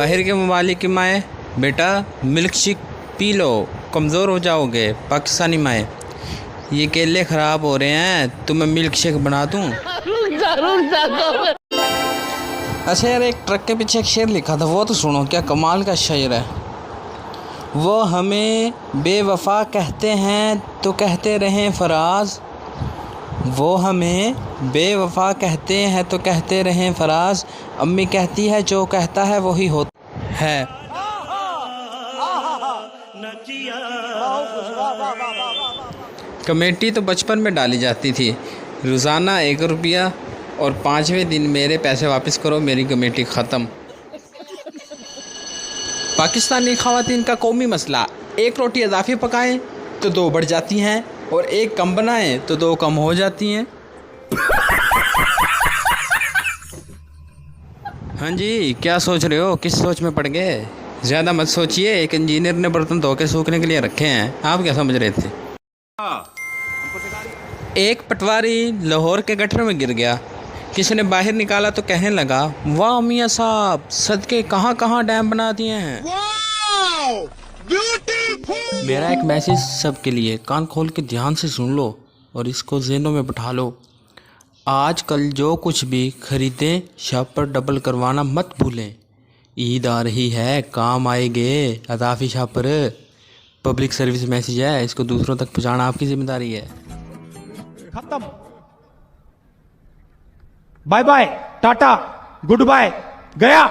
बाहर के ममालिक की माएँ, बेटा मिल्क शेक पी लो, कमज़ोर हो जाओगे। पाकिस्तानी माएँ, ये केले ख़राब हो रहे हैं, तो मैं मिल्क शेक बना दूँ। अच्छा यार, एक ट्रक के पीछे एक शेर लिखा था, वो तो सुनो, क्या कमाल का शेर है। वो हमें बेवफा कहते हैं तो कहते रहें फराज, वो हमें बेवफा कहते हैं तो कहते रहें फराज, अम्मी कहती है जो कहता है वही होता है। कमेटी तो बचपन में डाली जाती थी, रोज़ाना 1 रुपया, और 5वें दिन मेरे पैसे वापस करो, मेरी कमेटी ख़त्म। पाकिस्तानी ख़वातीन का कौमी मसला, 1 रोटी इजाफी पकाएं तो 2 बढ़ जाती हैं, और 1 कम बनाएं तो 2 कम हो जाती हैं। हाँ जी, क्या सोच रहे हो, किस सोच में पड़ गए? ज़्यादा मत सोचिए, एक इंजीनियर ने बर्तन धो के सूखने के लिए रखे हैं, आप क्या समझ रहे थे? एक पटवारी लाहौर के गटर में गिर गया, किसी ने बाहर निकाला तो कहने लगा, वाह मियाँ साहब, सदके कहाँ कहाँ डैम बना दिए हैं। मेरा एक मैसेज सबके लिए, कान खोल के ध्यान से सुन लो और इसको ज़हनों में बिठा लो। आजकल जो कुछ भी खरीदें, शॉपर डबल करवाना मत भूलें। ईद आ रही है, काम आएंगे अदाफ़ी शॉपर। पब्लिक सर्विस मैसेज है, इसको दूसरों तक पहुँचाना आपकी जिम्मेदारी है। खत्म। Bye bye, tata, goodbye, गया।